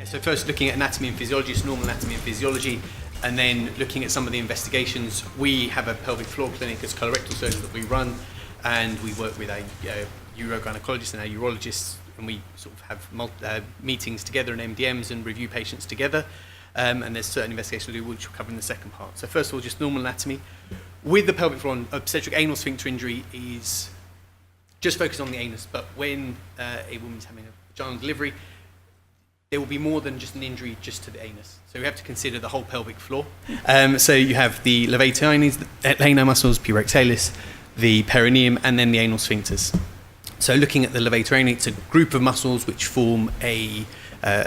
So first looking at anatomy and physiology, it's normal anatomy and physiology, and then looking at some of the investigations. We have a pelvic floor clinic as colorectal surgeons that we run, and we work with a urogynecologist and our urologists, and we sort of have meetings together and MDMs and review patients together. And there's certain investigations we do which we'll cover in the second part. So first of all, just normal anatomy. With the pelvic floor, obstetric anal sphincter injury is just focused on the anus, but when a woman's having a vaginal delivery, there will be more than just an injury just to the anus. So we have to consider the whole pelvic floor. So you have the Levator Ani, the muscles, purectalis, the perineum, and then the anal sphincters. So looking at the Levator Ani, it's a group of muscles which form a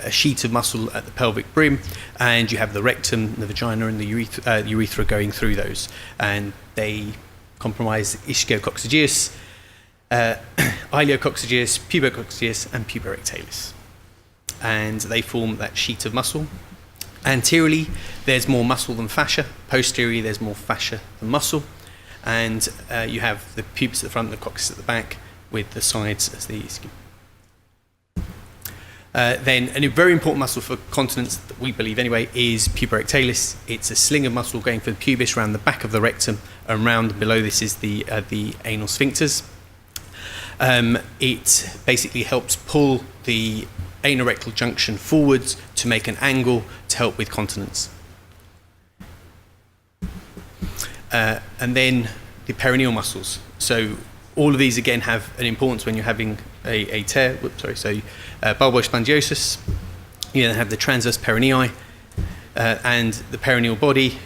sheet of muscle at the pelvic brim, and you have the rectum, the vagina, and the urethra going through those. And they comprise ischiococcygis, ileococcygis, pubococcygis, and puborectalis. And they form that sheet of muscle. Anteriorly, there's more muscle than fascia. Posteriorly, there's more fascia than muscle. And you have the pubis at the front, the coccyx at the back, with the sides as the ischio. Then a very important muscle for continence, that we believe anyway, is puborectalis. It's a sling of muscle going from the pubis around the back of the rectum, and around below this is the anal sphincters. It basically helps pull the anorectal junction forwards to make an angle to help with continence. And then the perineal muscles. So all of these again have an importance when you're having a tear. So bulbospongiosis. You then have the transverse perineii and the perineal body,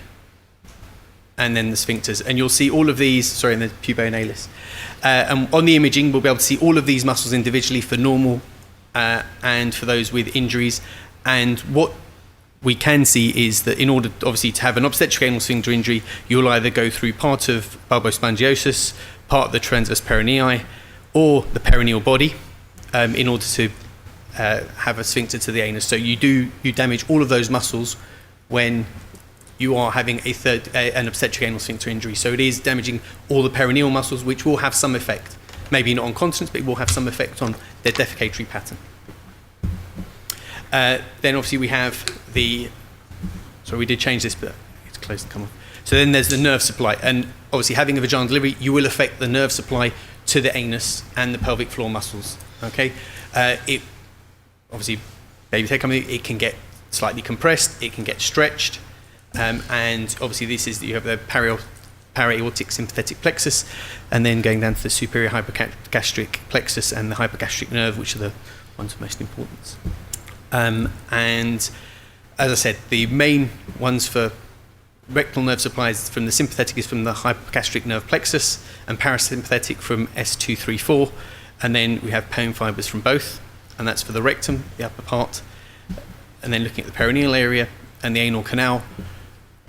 and then the sphincters. And you'll see all of these, and the puboanalis. And on the imaging, we'll be able to see all of these muscles individually for normal and for those with injuries. And what we can see is that in order, obviously, to have an obstetric anal sphincter injury, you'll either go through part of bulbospongiosis, part of the transverse perineii, or the perineal body in order to have a sphincter to the anus. So you damage all of those muscles when you are having an obstetric anal sphincter injury. So it is damaging all the perineal muscles, which will have some effect. Maybe not on continence, but it will have some effect on their defecatory pattern. Then obviously we have we did change this, but it's close to come off. So then there's the nerve supply, and obviously having a vaginal delivery, you will affect the nerve supply to the anus and the pelvic floor muscles. Okay, it obviously it can get slightly compressed, it can get stretched, and obviously you have the para-aortic sympathetic plexus, and then going down to the superior hypogastric plexus and the hypogastric nerve, which are the ones of most importance. And as I said, the main ones for rectal nerve supplies from the sympathetic is from the hypogastric nerve plexus, and parasympathetic from S234, and then we have pain fibers from both, and that's for the rectum, the upper part, and then looking at the perineal area and the anal canal.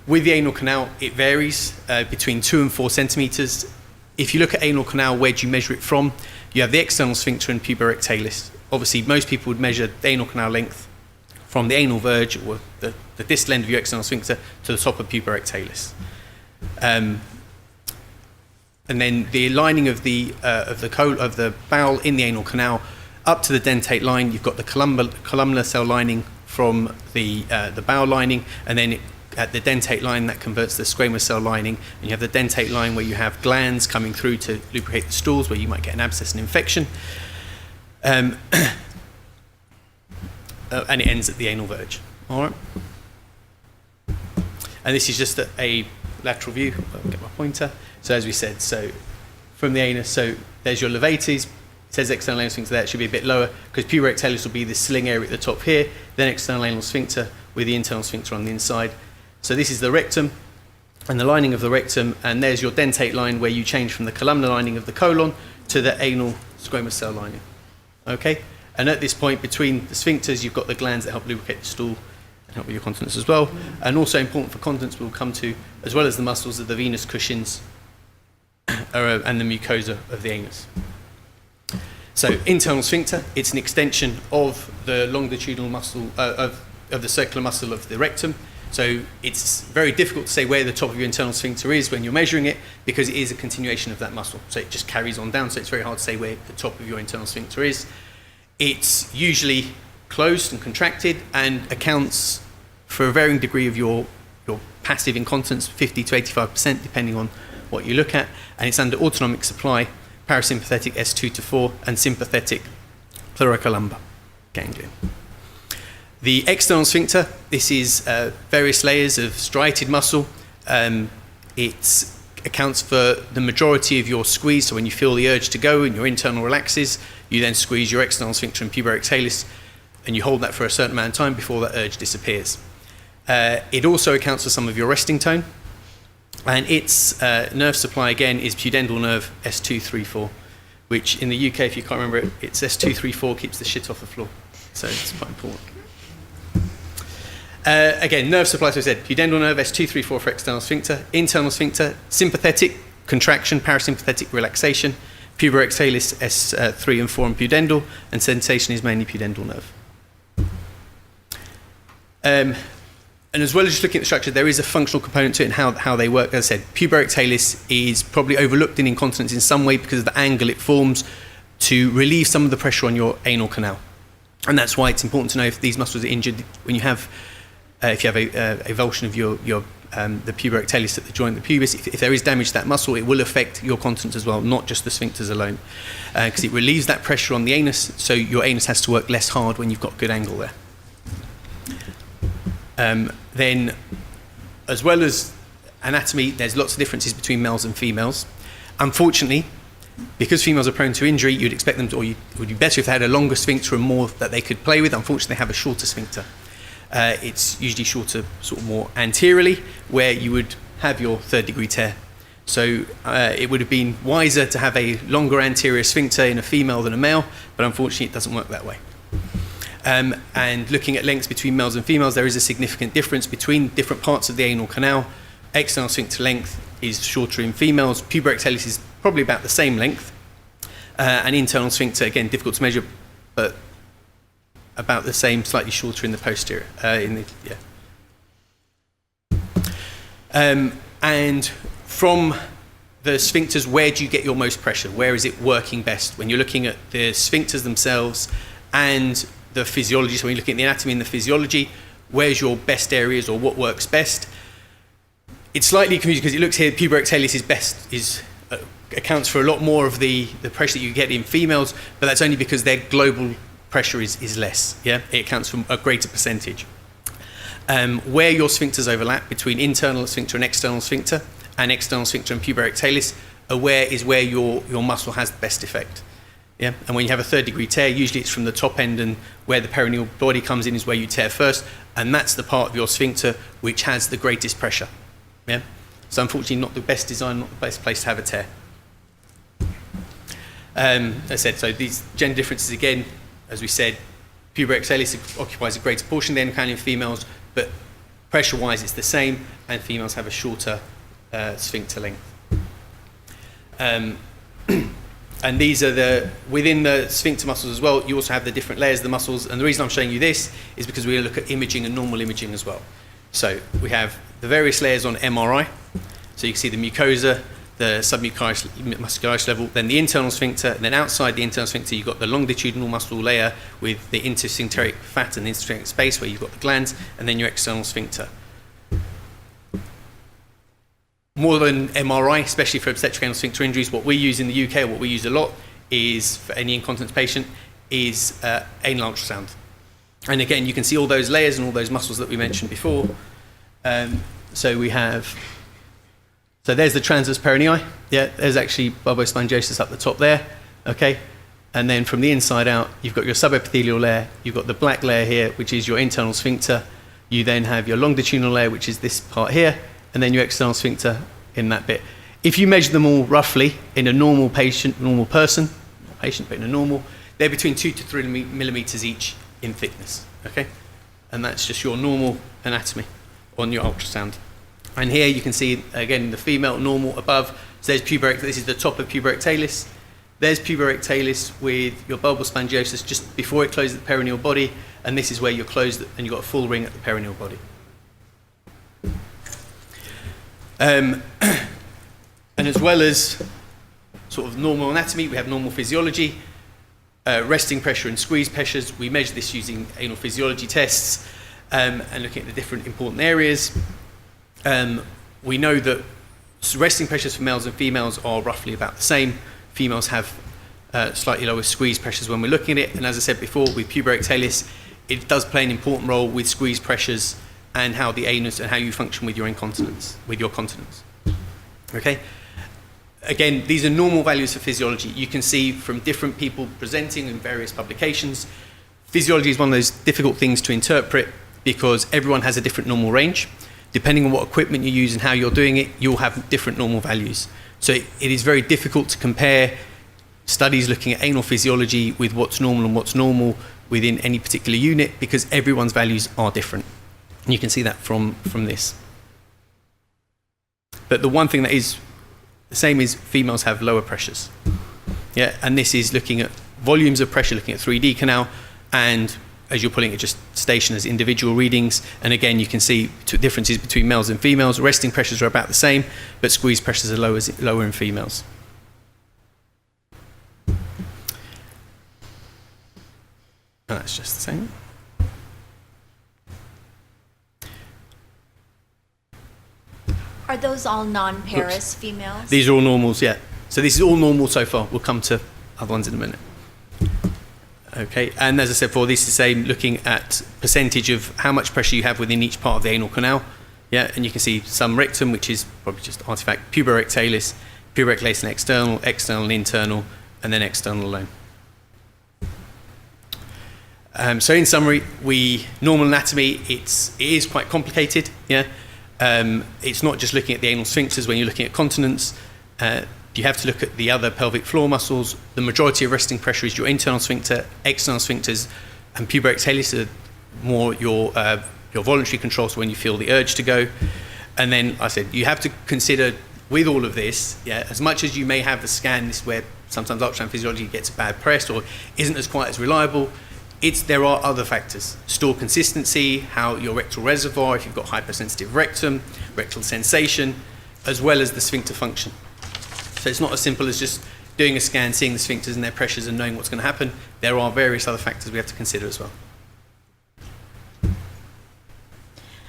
With the anal canal, it varies between 2 and 4 centimeters. If you look at anal canal, where do you measure it from? You have the external sphincter and puborectalis. Obviously, most people would measure the anal canal length from the anal verge, or the distal end of your external sphincter, to the top of puborectalis. And then the lining of the bowel in the anal canal up to the dentate line, you've got the columnar cell lining from the bowel lining, and then at the dentate line that converts to the squamous cell lining, and you have the dentate line where you have glands coming through to lubricate the stools, where you might get an abscess and infection. And it ends at the anal verge. All right. And this is just a lateral view. I'll get my pointer. So as we said, so from the anus, so there's your levates. It says external anal sphincter there. It should be a bit lower because puborectalis will be the sling area at the top here. Then external anal sphincter with the internal sphincter on the inside. So this is the rectum and the lining of the rectum, and there's your dentate line where you change from the columnar lining of the colon to the anal squamous cell lining. Okay, and at this point between the sphincters, you've got the glands that help lubricate the stool and help with your continence as well. And also important for continence, we'll come to, as well as the muscles, of the venous cushions and the mucosa of the anus. So internal sphincter, it's an extension of the longitudinal muscle of the circular muscle of the rectum. So it's very difficult to say where the top of your internal sphincter is when you're measuring it, because it is a continuation of that muscle. So it just carries on down. So it's very hard to say where the top of your internal sphincter is. It's usually closed and contracted and accounts for a varying degree of your passive incontinence, 50 to 85%, depending on what you look at. And it's under autonomic supply, parasympathetic S2 to 4, and sympathetic thoracolumbar ganglion. The external sphincter, this is various layers of striated muscle. It accounts for the majority of your squeeze. So when you feel the urge to go and your internal relaxes, you then squeeze your external sphincter and puborectalis, and you hold that for a certain amount of time before that urge disappears. It also accounts for some of your resting tone, and its nerve supply again is pudendal nerve S234, which in the UK, if you can't remember it, it's S234 keeps the shit off the floor, so it's quite important. Again, nerve supply, so I said pudendal nerve S234 for external sphincter, internal sphincter, sympathetic contraction, parasympathetic relaxation, puborectalis S3 and 4 and pudendal, and sensation is mainly pudendal nerve. And as well as just looking at the structure, there is a functional component to it and how they work. As I said, puborectalis is probably overlooked in incontinence in some way because of the angle it forms to relieve some of the pressure on your anal canal. And that's why it's important to know if these muscles are injured when you have, if you have a avulsion of the puborectalis at the joint of the pubis. If there is damage to that muscle, it will affect your continence as well, not just the sphincters alone, because it relieves that pressure on the anus, so your anus has to work less hard when you've got good angle there. Then, as well as anatomy, there's lots of differences between males and females. Unfortunately, because females are prone to injury, you'd expect them to, or it would be better if they had a longer sphincter and more that they could play with. Unfortunately, they have a shorter sphincter. It's usually shorter, sort of more anteriorly, where you would have your third degree tear. So it would have been wiser to have a longer anterior sphincter in a female than a male, but unfortunately it doesn't work that way. And looking at lengths between males and females, there is a significant difference between different parts of the anal canal. External sphincter length is shorter in females. Puborectalis is probably about the same length. And internal sphincter, again, difficult to measure, but about the same, slightly shorter in the posterior. And from the sphincters, where do you get your most pressure? Where is it working best? When you're looking at the sphincters themselves and the physiology, so when you're looking at the anatomy and the physiology, where's your best areas or what works best? It's slightly confusing because it looks here puborectalis accounts for a lot more of the pressure that you get in females, but that's only because their global pressure is less. Yeah, it accounts for a greater percentage. Where your sphincters overlap between internal sphincter and external sphincter and puborectalis, is where your muscle has the best effect. Yeah, and when you have a third degree tear, usually it's from the top end, and where the perineal body comes in is where you tear first, and that's the part of your sphincter which has the greatest pressure. Yeah, so unfortunately not the best design, not the best place to have a tear. As I said, so these gender differences again, as we said, puborectalis occupies a greater portion of the anal canal in females, but pressure-wise it's the same, and females have a shorter sphincter length. And these are within the sphincter muscles as well, you also have the different layers of the muscles, and the reason I'm showing you this is because we're going to look at imaging and normal imaging as well. So we have the various layers on MRI, so you can see the mucosa, the submuscularis level, then the internal sphincter, and then outside the internal sphincter you've got the longitudinal muscle layer with the intersphincteric fat and the intersphincteric space where you've got the glands, and then your external sphincter. More than MRI, especially for obstetric anal sphincter injuries, what we use in the UK, or what we use a lot, is for any incontinence patient, is anal ultrasound. And again, you can see all those layers and all those muscles that we mentioned before. So there's the transverse perineii. Yeah, there's actually bulbospongiosis up the top there. Okay, and then from the inside out, you've got your subepithelial layer. You've got the black layer here, which is your internal sphincter. You then have your longitudinal layer, which is this part here, and then your external sphincter in that bit. If you measure them all roughly in a normal patient, not patient, but in a normal, they're between 2 to 3 millimeters each in thickness. Okay, and that's just your normal anatomy on your ultrasound. And here you can see, again, the female normal above. So there's puborectalis, this is the top of puborectalis. There's puborectalis with your bulbospongiosis just before it closes the perineal body, and this is where you're closed and you've got a full ring at the perineal body. And as well as sort of normal anatomy, we have normal physiology. resting pressure and squeeze pressures. We measure this using anal physiology tests and looking at the different important areas. We know that resting pressures for males and females are roughly about the same. Females have slightly lower squeeze pressures when we're looking at it. And as I said before, with puberectalis, it does play an important role with squeeze pressures and how the anus and how you function with your incontinence, with your continence. Okay? Again, these are normal values for physiology. You can see from different people presenting in various publications. Physiology is one of those difficult things to interpret because everyone has a different normal range. Depending on what equipment you use and how you're doing it, you'll have different normal values. So it is very difficult to compare studies looking at anal physiology with what's normal and what's normal within any particular unit because everyone's values are different. And you can see that from this. But the one thing that is the same is females have lower pressures. Yeah, and this is looking at volumes of pressure, looking at 3D canal, and as you're pulling it just station as individual readings. And again, you can see differences between males and females. Resting pressures are about the same, but squeeze pressures are lower in females. And that's just the same. Are those all non-Paris females? These are all normals, yeah. So this is all normal so far. We'll come to other ones in a minute. Okay, and as I said before, this is the same, looking at percentage of how much pressure you have within each part of the anal canal. Yeah, and you can see some rectum, which is probably just artifact, puberectalis, puberectalis and external, external and internal, and then external alone. So in summary, normal anatomy, it is quite complicated. Yeah, it's not just looking at the anal sphincters when you're looking at continence. You have to look at the other pelvic floor muscles. The majority of resting pressure is your internal sphincter, external sphincters, and puberectalis are more your voluntary control, so when you feel the urge to go. And then I said you have to consider with all of this, yeah, as much as you may have the scan, this is where sometimes ultrasound physiology gets a bad press or isn't as quite as reliable. There are other factors. Stool consistency, how your rectal reservoir, if you've got hypersensitive rectum, rectal sensation, as well as the sphincter function. So it's not as simple as just doing a scan, seeing the sphincters and their pressures and knowing what's going to happen. There are various other factors we have to consider as well.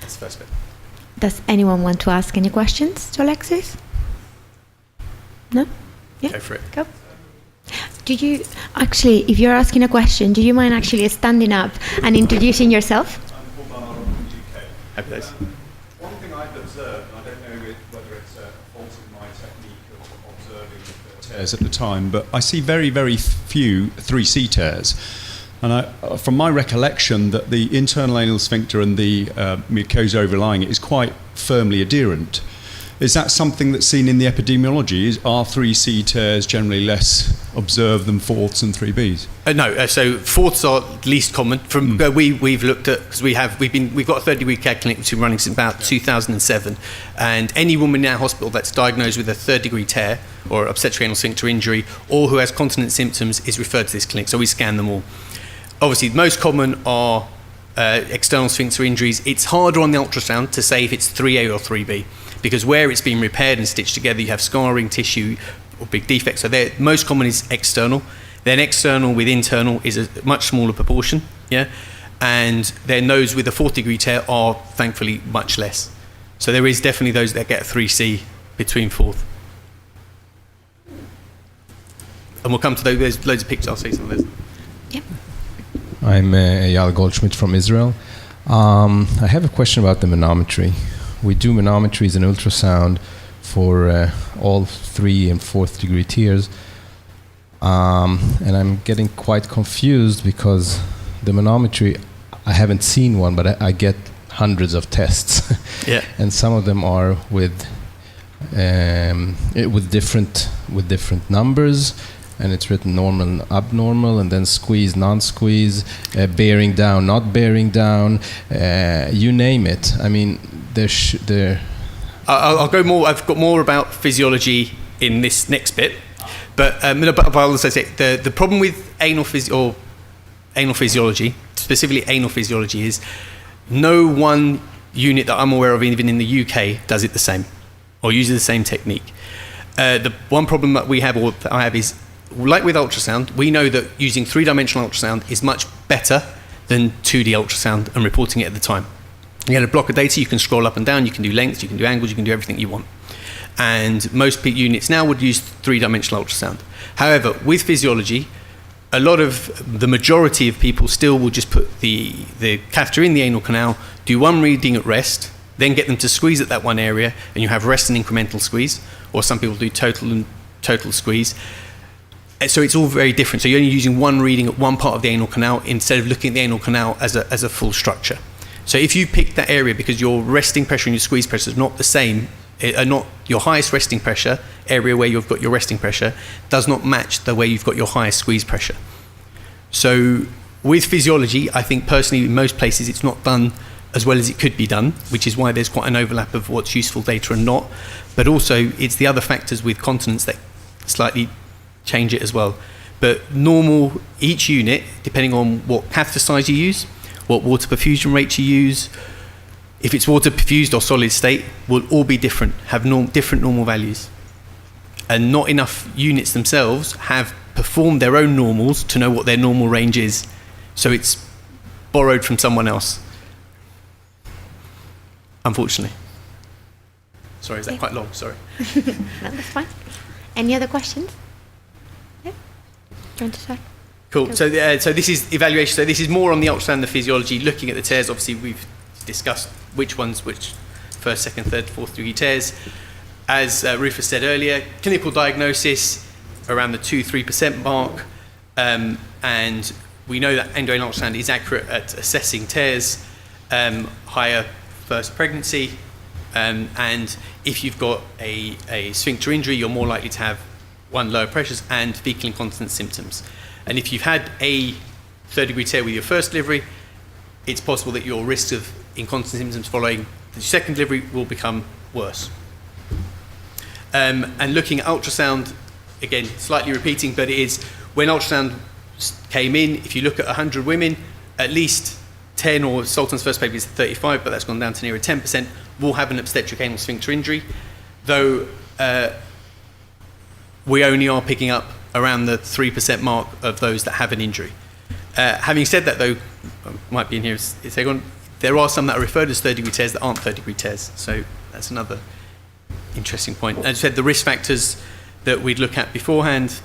That's the first bit. Does anyone want to ask any questions to Alexis? No? Yeah? Go for it. Go. Do you, actually, if you're asking a question, do you mind actually standing up and introducing yourself? I'm Bowel from the UK. Happy days. One thing I've observed, and I don't know whether it's a fault in my technique of observing the tears at the time, but I see very, very few 3C tears. And from my recollection, that the internal anal sphincter and the mucosa overlying it is quite firmly adherent. Is that something that's seen in the epidemiology? Are 3C tears generally less observed than fourths and 3Bs? No, so fourths are least common. From we've looked at, because we've got a 30-degree CAD clinic which we've been running since about 2007, and any woman in our hospital that's diagnosed with a third-degree tear or obstetric anal sphincter injury, or who has continence symptoms, is referred to this clinic. So we scan them all. Obviously, the most common are external sphincter injuries. It's harder on the ultrasound to say if it's 3A or 3B, because where it's been repaired and stitched together, you have scarring tissue or big defects. So most common is external. Then external with internal is a much smaller proportion, yeah. And then those with a 4th-degree tear are thankfully much less. So there is definitely those that get 3C between 4th. And we'll come to those. There's loads of pictures. I'll see some of those. Yep. I'm Eyal Goldschmidt from Israel. I have a question about the manometry. We do manometries and ultrasound for all 3 and 4th degree tears. And I'm getting quite confused because the manometry, I haven't seen one, but I get hundreds of tests. Yeah. And some of them are with different numbers, and it's written normal and abnormal, and then squeeze, non-squeeze, bearing down, not bearing down, you name it. I mean, I'll go more. I've got more about physiology in this next bit, but I'll also say the problem with anal physiology, specifically anal physiology, is no one unit that I'm aware of, even in the UK, does it the same or uses the same technique. The one problem that we have, or that I have, is like with ultrasound, we know that using three-dimensional ultrasound is much better than 2D ultrasound and reporting it at the time. You get a block of data, you can scroll up and down, you can do lengths, you can do angles, you can do everything you want. And most units now would use three-dimensional ultrasound. However, with physiology, the majority of people still will just put the catheter in the anal canal, do one reading at rest, then get them to squeeze at that one area, and you have rest and incremental squeeze, or some people do total squeeze. So it's all very different. So you're only using one reading at one part of the anal canal instead of looking at the anal canal as a full structure. So if you pick that area because your resting pressure and your squeeze pressure is not the same, are not your highest resting pressure, area where you've got your resting pressure, does not match the way you've got your highest squeeze pressure. So with physiology, I think personally in most places it's not done as well as it could be done, which is why there's quite an overlap of what's useful data and not. But also it's the other factors with continence that slightly change it as well. But normal, each unit, depending on what catheter size you use, what water perfusion rate you use, if it's water perfused or solid state, will all be different, have different normal values. And not enough units themselves have performed their own normals to know what their normal range is. So it's borrowed from someone else, unfortunately. Sorry, is that quite long? Sorry. No, that's fine. Any other questions? Yeah. Do you want to start? Cool. So this is evaluation. So this is more on the ultrasound and the physiology, looking at the tears. Obviously, we've discussed which first, second, third, fourth degree tears. As Rufus said earlier, clinical diagnosis around the 2-3% mark, and we know that endoanal ultrasound is accurate at assessing tears, higher first pregnancy, and if you've got a sphincter injury, you're more likely to have lower pressures and fecal incontinence symptoms. And if you've had a third degree tear with your first delivery, it's possible that your risk of incontinence symptoms following the second delivery will become worse. And looking at ultrasound, again, slightly repeating, but it is when ultrasound came in, if you look at 100 women, at least 10, or Sultan's first paper is 35, but that's gone down to nearer 10%, will have an obstetric anal sphincter injury, though we only are picking up around the 3% mark of those that have an injury. Having said that, though, might be in here, there are some that are referred as third degree tears that aren't third degree tears, so that's another interesting point. As I said, the risk factors that we'd look at beforehand,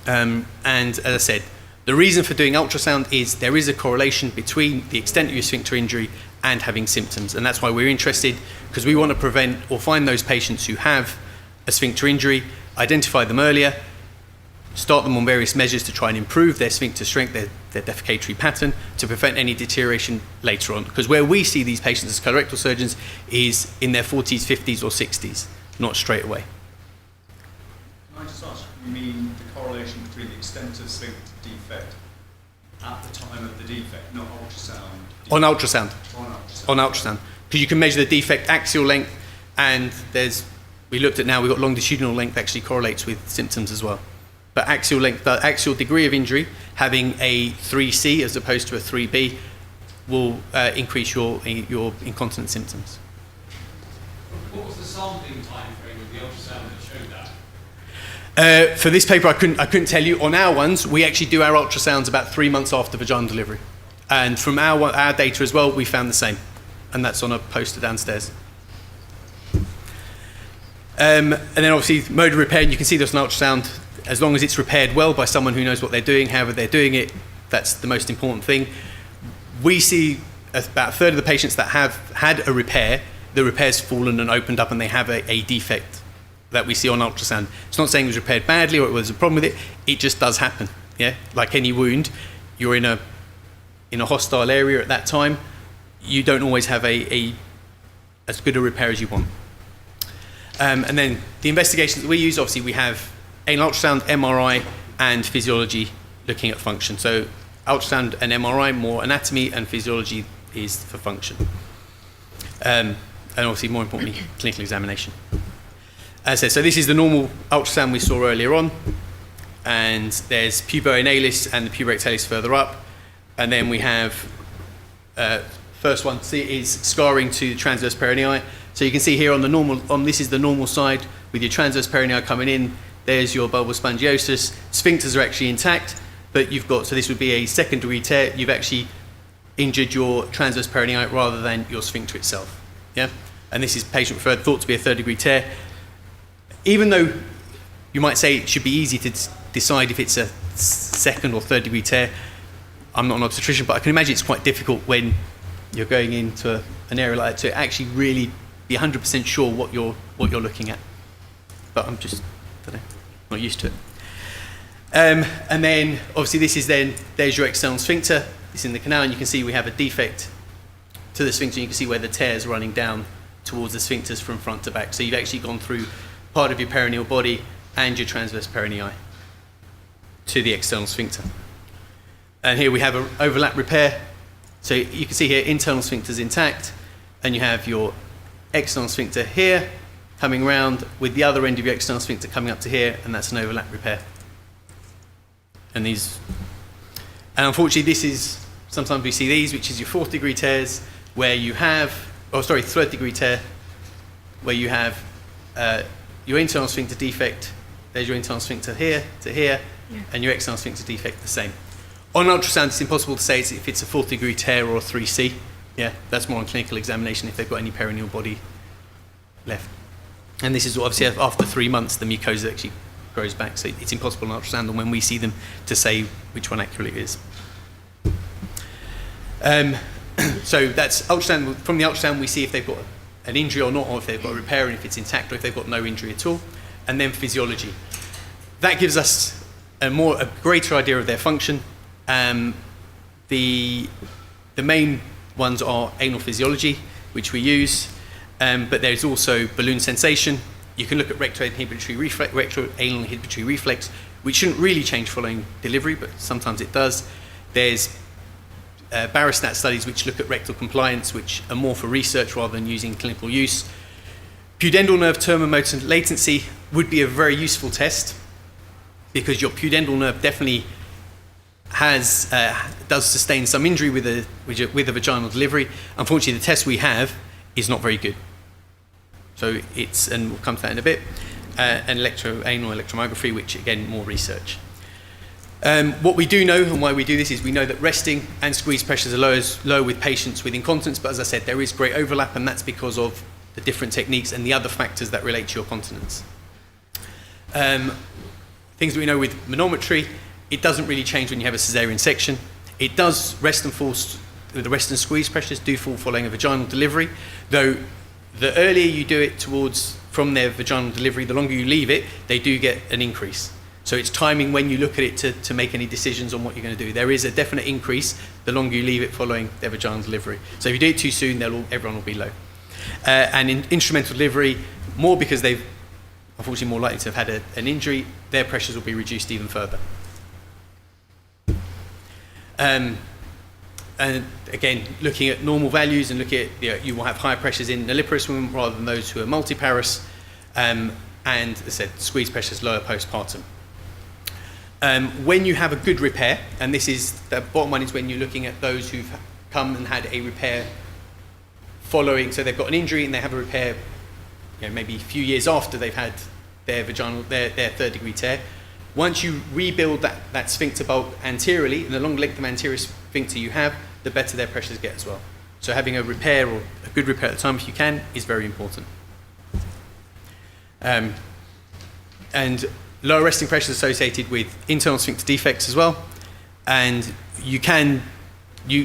and as I said, the reason for doing ultrasound is there is a correlation between the extent of your sphincter injury and having symptoms, and that's why we're interested, because we want to prevent or find those patients who have a sphincter injury, identify them earlier, start them on various measures to try and improve their sphincter strength, their defecatory pattern, to prevent any deterioration later on. Because where we see these patients as colorectal surgeons is in their 40s, 50s or 60s, not straight away. Can I just ask, you mean the correlation between the extent of sphincter defect at the time of the defect, not ultrasound? On ultrasound. On ultrasound. On ultrasound. Because you can measure the defect axial length, and we looked at now, we've got longitudinal length actually correlates with symptoms as well. But axial length, the axial degree of injury, having a 3C as opposed to a 3B, will increase your incontinence symptoms. What was the sampling time frame with the ultrasound that showed that? For this paper, I couldn't tell you. On our ones, we actually do our ultrasounds about 3 months after vaginal delivery. And from our data as well, we found the same. And that's on a poster downstairs. And then obviously mode of repair, and you can see this on ultrasound, as long as it's repaired well by someone who knows what they're doing, however they're doing it, that's the most important thing. We see about a third of the patients that have had a repair, the repair's fallen and opened up and they have a defect that we see on ultrasound. It's not saying it was repaired badly or it was a problem with it, it just does happen. Yeah, like any wound, you're in a hostile area at that time, you don't always have as good a repair as you want. And then the investigations that we use, obviously we have anal ultrasound, MRI, and physiology looking at function. So ultrasound and MRI, more anatomy, and physiology is for function. And obviously, more importantly, clinical examination. As I said, so this is the normal ultrasound we saw earlier on. And there's puboanalis and the puborectalis further up. And then we have, first one is scarring to the transverse perineii. So you can see here on the normal, this is the normal side with your transverse perineii coming in. There's your bulbar spongiosis. Sphincters are actually intact, but you've got, so this would be a second-degree tear. You've actually injured your transverse perineii rather than your sphincter itself. Yeah? And this is patient referred, thought to be a third-degree tear. Even though you might say it should be easy to decide if it's a second or third-degree tear, I'm not an obstetrician, but I can imagine it's quite difficult when you're going into an area like that to actually really be 100% sure what you're looking at. But I'm just, I don't know, not used to it. And then, obviously, there's your external sphincter. It's in the canal, and you can see we have a defect to the sphincter. You can see where the tear is running down towards the sphincters from front to back. So you've actually gone through part of your perineal body and your transverse perineii to the external sphincter. And here we have an overlap repair. So you can see here, internal sphincter is intact, and you have your external sphincter here coming round with the other end of your external sphincter coming up to here, and that's an overlap repair. And unfortunately, sometimes we see these, which is your fourth degree tears, where you have, third degree tear, where you have your internal sphincter defect. There's your internal sphincter here to here, and your external sphincter defect the same. On ultrasound, it's impossible to say if it's a fourth degree tear or a 3C. Yeah, that's more on clinical examination if they've got any perineal body left. And this is obviously after 3 months, the mucosa actually grows back. So it's impossible on ultrasound, and when we see them, to say which one accurately it is. So that's ultrasound. From the ultrasound, we see if they've got an injury or not, or if they've got a repair, and if it's intact, or if they've got no injury at all. And then physiology. That gives us a greater idea of their function. The main ones are anal physiology, which we use, but there's also balloon sensation. You can look at rectoanal inhibitory reflex, which shouldn't really change following delivery, but sometimes it does. There's barostat studies which look at rectal compliance, which are more for research rather than using clinical use. Pudendal nerve termomotor latency would be a very useful test, because your pudendal nerve definitely does sustain some injury with a vaginal delivery. Unfortunately, the test we have is not very good. So and we'll come to that in a bit, and electroanal electromyography, which again, more research. What we do know, and why we do this, is we know that resting and squeeze pressures are low with patients with incontinence, but as I said, there is great overlap, and that's because of the different techniques and the other factors that relate to your continence. Things that we know with manometry, it doesn't really change when you have a caesarean section. It does rest and fall, the rest and squeeze pressures do fall following a vaginal delivery, though the earlier you do it from their vaginal delivery, the longer you leave it, they do get an increase. So it's timing when you look at it to make any decisions on what you're going to do. There is a definite increase the longer you leave it following their vaginal delivery. So if you do it too soon, everyone will be low. And in instrumental delivery, more because they've unfortunately more likely to have had an injury, their pressures will be reduced even further. And again, looking at normal values and looking at, you will have higher pressures in nulliparous women rather than those who are multiparous, and as I said, squeeze pressures lower postpartum. When you have a good repair, and this is the bottom one, is when you're looking at those who've come and had a repair following, so they've got an injury and they have a repair, maybe a few years after they've had their third degree tear. Once you rebuild that sphincter bulk anteriorly, and the longer length of anterior sphincter you have, the better their pressures get as well. So having a repair, or a good repair at the time if you can, is very important. And lower resting pressure is associated with internal sphincter defects as well. And you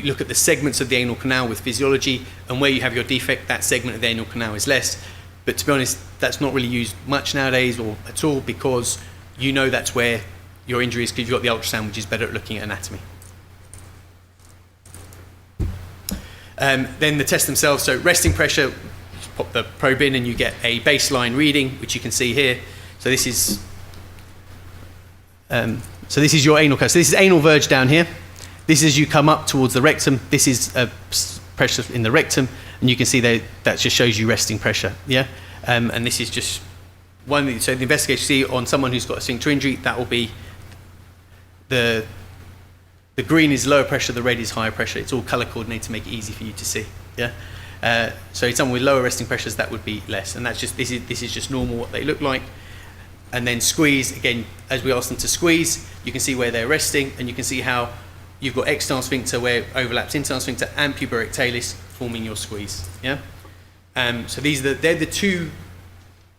look at the segments of the anal canal with physiology, and where you have your defect, that segment of the anal canal is less. But to be honest, that's not really used much nowadays, or at all, because that's where your injury is, because you've got the ultrasound, which is better at looking at anatomy. Then the tests themselves, so resting pressure, just pop the probe in and you get a baseline reading, which you can see here. So this is your anal curve. So this is anal verge down here. This is you come up towards the rectum. This is pressure in the rectum, and you can see that just shows you resting pressure. Yeah, and this is just one. So the investigator see on someone who's got a sphincter injury, that will be the green is lower pressure, the red is higher pressure. It's all color coordinated to make it easy for you to see. Yeah. So someone with lower resting pressures, that would be less, and that's just this is just normal what they look like. and then squeeze. Again, as we ask them to squeeze, you can see where they're resting, and you can see how you've got external sphincter where it overlaps internal sphincter and puborectalis forming your squeeze. Yeah. So they're the two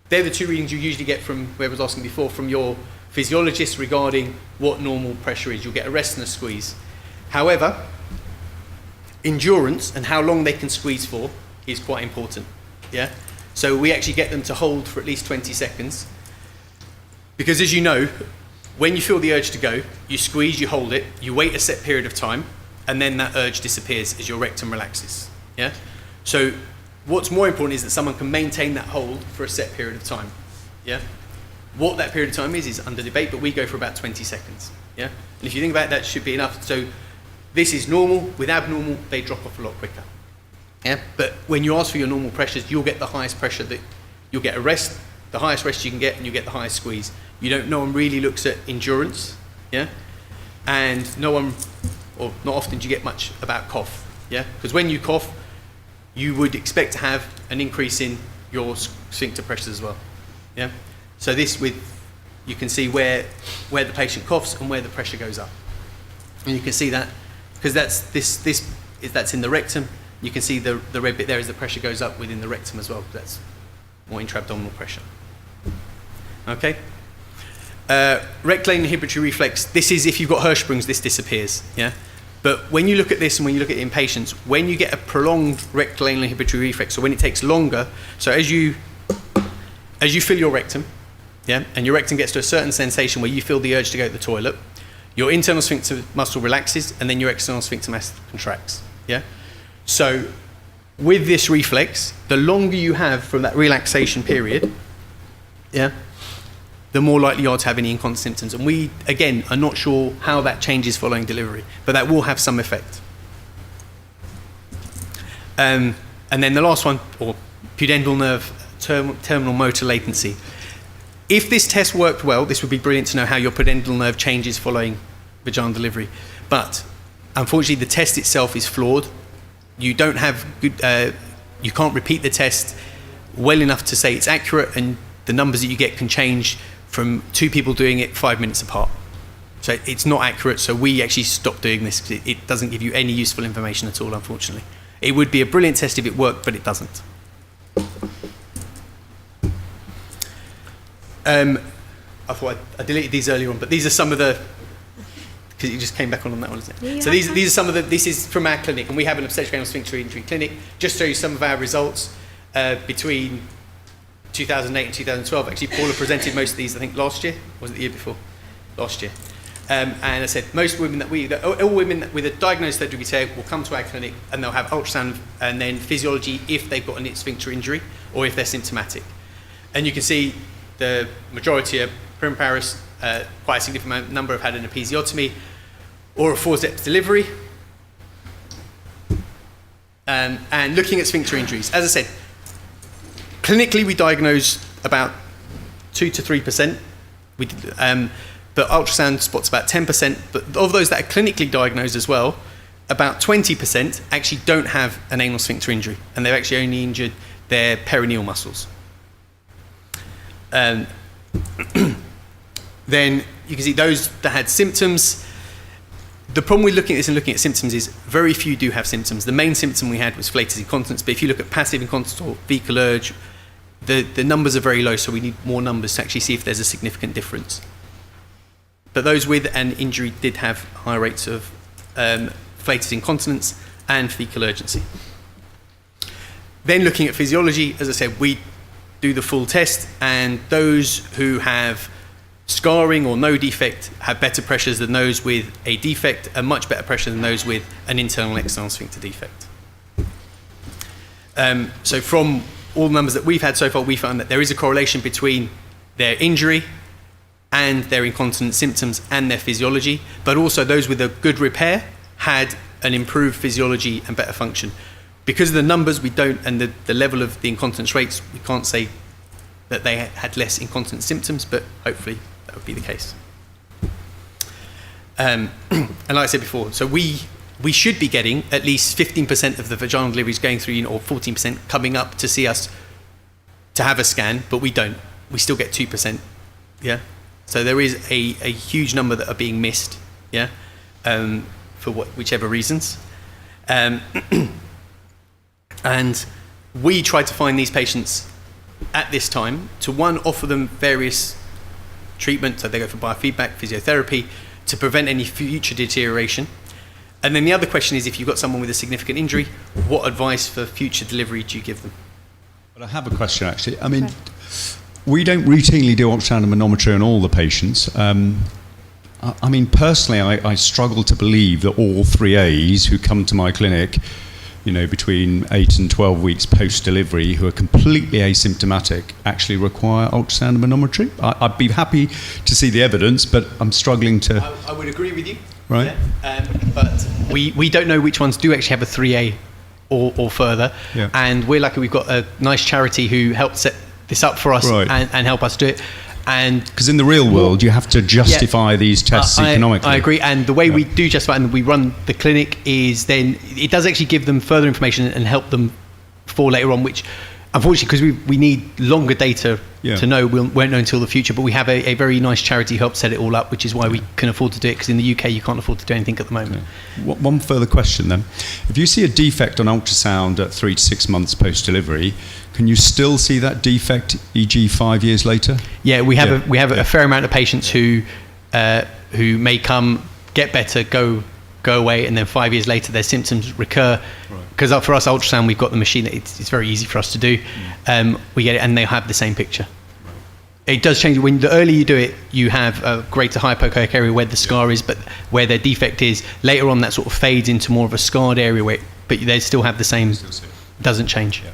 readings you usually get from where I was asking before from your physiologist regarding what normal pressure is. You'll get a rest and a squeeze. However, endurance and how long they can squeeze for is quite important. Yeah. So we actually get them to hold for at least 20 seconds. Because as you know, when you feel the urge to go, you squeeze, you hold it, you wait a set period of time, and then that urge disappears as your rectum relaxes. Yeah? So what's more important is that someone can maintain that hold for a set period of time. Yeah? What that period of time is under debate, but we go for about 20 seconds. Yeah? And if you think about it, that should be enough. So this is normal. With abnormal, they drop off a lot quicker. Yeah? But when you ask for your normal pressures, you'll get the highest pressure that you'll get a rest, the highest rest you can get, and you get the highest squeeze. No one really looks at endurance, yeah? And no one, or not often do you get much about cough, yeah? Because when you cough, you would expect to have an increase in your sphincter pressures as well, yeah? So you can see where the patient coughs and where the pressure goes up. And you can see that, because that's in the rectum. You can see the red bit there as the pressure goes up within the rectum as well. That's more intra-abdominal pressure. Okay? Rectal inhibitory reflex, this is if you've got Hirschsprung's, this disappears, yeah? But when you look at this and when you look at it in patients, when you get a prolonged rectal anal inhibitory reflex, so when it takes longer, so as you fill your rectum, yeah, and your rectum gets to a certain sensation where you feel the urge to go to the toilet, your internal sphincter muscle relaxes and then your external sphincter muscle contracts, yeah? So with this reflex, the longer you have from that relaxation period, yeah, the more likely you are to have any incontinence symptoms. And we, again, are not sure how that changes following delivery, but that will have some effect. And then the last one, or pudendal nerve terminal motor latency. If this test worked well, this would be brilliant to know how your pudendal nerve changes following vaginal delivery. But unfortunately, the test itself is flawed. You don't have good, you can't repeat the test well enough to say it's accurate, and the numbers that you get can change from 2 people doing it 5 minutes apart. So it's not accurate, so we actually stopped doing this because it doesn't give you any useful information at all, unfortunately. It would be a brilliant test if it worked, but it doesn't. I thought I deleted these earlier on, but these are some of the, because it just came back on that one, isn't it? Yeah, so these are some of the, this is from our clinic, and we have an obstetric anal sphincter injury clinic. Just to show you some of our results between 2008 and 2012. Actually, Paula presented most of these, I think, last year. Or was it the year before? Last year. And I said, most women all women with a diagnosed third degree tear will come to our clinic and they'll have ultrasound and then physiology if they've got a sphincter injury or if they're symptomatic. And you can see the majority are primiparis, quite a significant number have had an episiotomy or a forceps delivery. And looking at sphincter injuries, as I said, clinically we diagnose about 2 to 3%. But ultrasound spots about 10%. But of those that are clinically diagnosed as well, about 20% actually don't have an anal sphincter injury, and they've actually only injured their perineal muscles. Then you can see those that had symptoms. The problem with looking at this and looking at symptoms is very few do have symptoms. The main symptom we had was flatus incontinence, but if you look at passive incontinence or fecal urge, the numbers are very low, so we need more numbers to actually see if there's a significant difference. But those with an injury did have high rates of flatus incontinence and fecal urgency. Then looking at physiology, as I said, we do the full test, and those who have scarring or no defect have better pressures than those with a defect, and much better pressure than those with an internal and external sphincter defect. So from all the numbers that we've had so far, we found that there is a correlation between their injury and their incontinent symptoms and their physiology, but also those with a good repair had an improved physiology and better function. Because of the numbers we don't, and the level of the incontinence rates, we can't say that they had less incontinent symptoms, but hopefully that would be the case. And like I said before, so we should be getting at least 15% of the vaginal deliveries going through, or 14% coming up to see us to have a scan, but we don't. We still get 2%. Yeah. So there is a huge number that are being missed. Yeah. For whichever reasons. And we try to find these patients at this time to, one, offer them various treatment, so they go for biofeedback, physiotherapy, to prevent any future deterioration. And then the other question is, if you've got someone with a significant injury, what advice for future delivery do you give them? But I have a question, actually. I mean, we don't routinely do ultrasound and manometry on all the patients. I mean, personally, I struggle to believe that all 3As who come to my clinic, you know, between 8 and 12 weeks post-delivery, who are completely asymptomatic, actually require ultrasound and manometry. I'd be happy to see the evidence, but I'm struggling to... I would agree with you. Right. Yeah. But we don't know which ones do actually have a 3A or further. Yeah. And we're lucky we've got a nice charity who helped set this up for us and help us do it. And because in the real world, you have to justify these tests economically. I agree. And the way we do justify and we run the clinic is then it does actually give them further information and help them for later on, which unfortunately, because we need longer data to know, we won't know until the future. But we have a very nice charity who helped set it all up, which is why we can afford to do it, because in the UK, you can't afford to do anything at the moment. Yeah. One further question then. If you see a defect on ultrasound at 3 to 6 months post-delivery, can you still see that defect, e.g. 5 years later? Yeah, we have a fair amount of patients who may come, get better, go away, and then 5 years later their symptoms recur. Because for us, ultrasound, we've got the machine that it's very easy for us to do. We get it, and they have the same picture. It does change. When the earlier you do it, you have a greater hypoechoic area where the scar is, but where their defect is, later on that sort of fades into more of a scarred area, but they still have the same, doesn't change. Yeah.